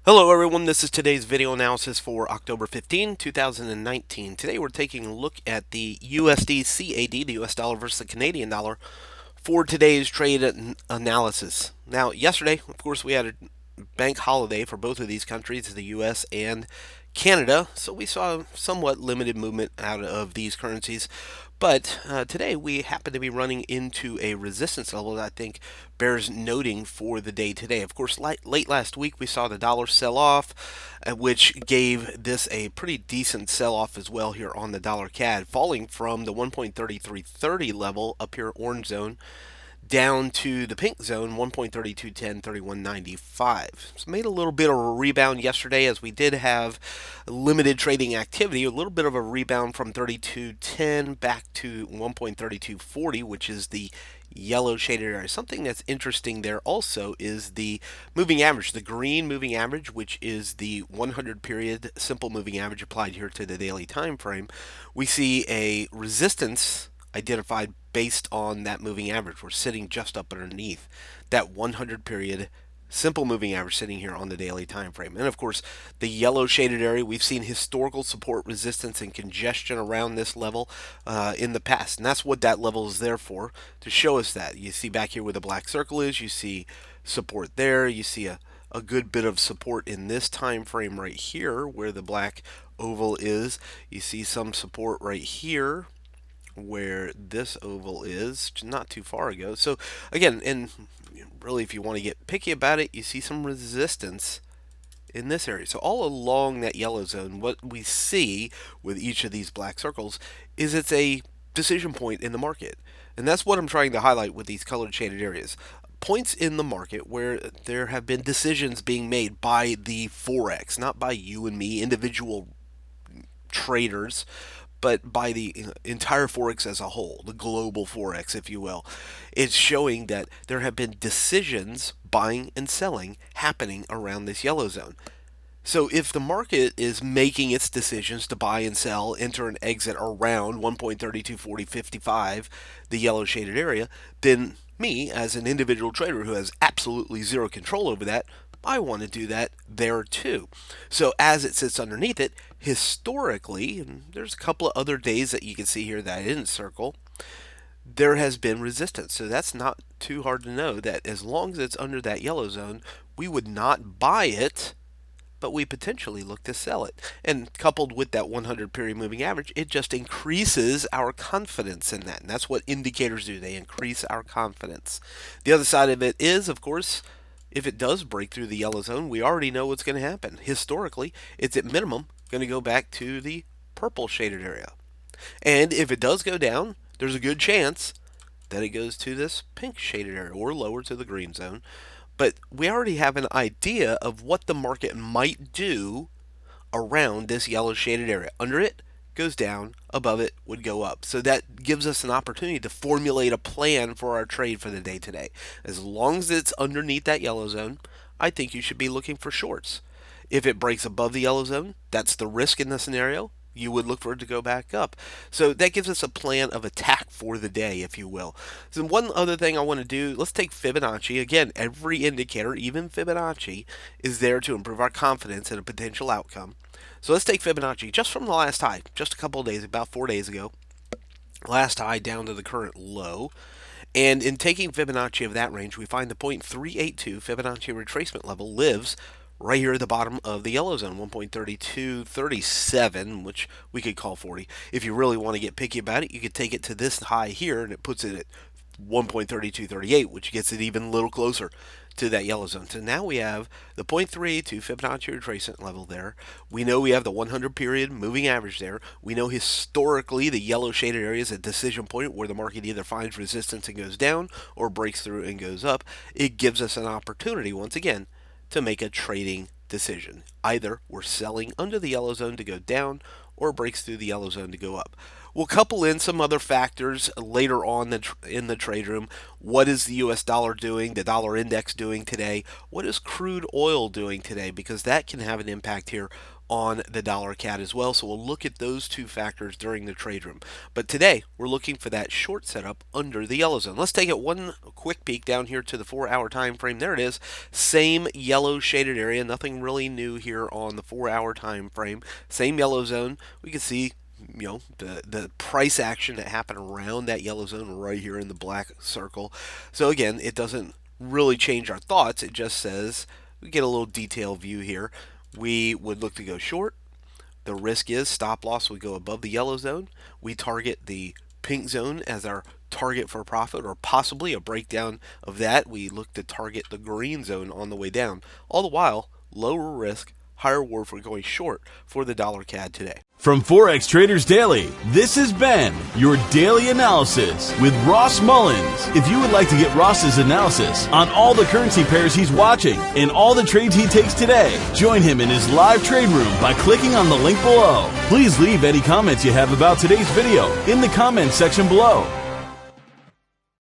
Hello everyone, this is today's video analysis for October 15, 2019. Today we're taking a look at the USDCAD, the US dollar versus the Canadian dollar, for today's trade analysis. Now, yesterday, of course, we had a bank holiday for both of these countries, the US and Canada, so we saw somewhat limited movement out of these currencies. But today we happen to be running into a resistance level that I think bears noting for the day today. Of course, late last week we saw the dollar sell off, which gave this a pretty decent sell off as well here on the dollar CAD, falling from the 1.3330 level up here, orange zone, down to the pink zone, 1.3210, 3195. So made a little bit of a rebound yesterday as we did have limited trading activity, a little bit of a rebound from 3210 back to 1.3240, which is the yellow shaded area. Something that's interesting there also is the moving average, the green moving average, which is the 100 period simple moving average applied here to the daily time frame. We see a resistance identified based on that moving average. We're sitting just up underneath that 100 period simple moving average sitting here on the daily time frame. And of course, the yellow shaded area, we've seen historical support, resistance, and congestion around this level in the past. And that's what that level is there for, to show us that. You see back here where the black circle is, you see support there, you see a good bit of support in this time frame right here where the black oval is. You see some support right here where this oval is, not too far ago. So again, and really if you want to get picky about it, you see some resistance in this area. So all along that yellow zone, what we see with each of these black circles is it's a decision point in the market. And that's what I'm trying to highlight with these colored shaded areas. Points in the market where there have been decisions being made by the Forex, not by you and me, individual traders, but by the entire Forex as a whole, the global Forex, if you will. It's showing that there have been decisions, buying and selling, happening around this yellow zone. So if the market is making its decisions to buy and sell, enter and exit around 1.324055, the yellow shaded area, then me, as an individual trader who has absolutely zero control over that, I want to do that there too. So as it sits underneath it, historically, and there's a couple of other days that you can see here that I didn't circle, there has been resistance. So that's not too hard to know that as long as it's under that yellow zone, we would not buy it, but we potentially look to sell it. And coupled with that 100 period moving average, it just increases our confidence in that. And that's what indicators do. They increase our confidence. The other side of it is, of course, if it does break through the yellow zone, we already know what's going to happen. Historically, it's at minimum going to go back to the purple shaded area. And if it does go down, there's a good chance that it goes to this pink shaded area or lower to the green zone. But we already have an idea of what the market might do around this yellow shaded area. Under it goes down, above it would go up. So that gives us an opportunity to formulate a plan for our trade for the day today. As long as it's underneath that yellow zone, I think you should be looking for shorts. If it breaks above the yellow zone, that's the risk in the scenario. You would look for it to go back up. So that gives us a plan of attack for the day, if you will. So one other thing I want to do, let's take Fibonacci. Again, every indicator, even Fibonacci, is there to improve our confidence in a potential outcome. So let's take Fibonacci just from the last high, just a couple of days, about 4 days ago. Last high down to the current low. And in taking Fibonacci of that range, we find the 0.382 Fibonacci retracement level lives right here at the bottom of the yellow zone, 1.3237, which we could call 40. If you really want to get picky about it, you could take it to this high here, and it puts it at 1.3238, which gets it even a little closer to that yellow zone. So now we have the 0.382 Fibonacci retracement level there. We know we have the 100 period moving average there. We know historically the yellow shaded area is a decision point where the market either finds resistance and goes down or breaks through and goes up. It gives us an opportunity, once again, to make a trading decision. Either we're selling under the yellow zone to go down or breaks through the yellow zone to go up. We'll couple in some other factors later on in the trade room. What is the US dollar doing, the dollar index doing today? What is crude oil doing today? Because that can have an impact here on the dollar CAD as well. So we'll look at those two factors during the trade room. But today we're looking for that short setup under the yellow zone. Let's take it one quick peek down here to the 4-hour time frame. There it is. Same yellow shaded area. Nothing really new here on the 4-hour time frame. Same yellow zone. We can see the price action that happened around that yellow zone right here in the black circle. So again, it doesn't really change our thoughts. It just says we get a little detailed view here. We would look to go short. The risk is stop loss would go above the yellow zone. We target the pink zone as our target for profit, or possibly a breakdown of that. We look to target the green zone on the way down. All the while, lower risk, higher reward for going short for the dollar CAD today. From Forex Traders Daily, this has been your daily analysis with Ross Mullins. If you would like to get Ross's analysis on all the currency pairs he's watching and all the trades he takes today, join him in his live trade room by clicking on the link below. Please leave any comments you have about today's video in the comments section below.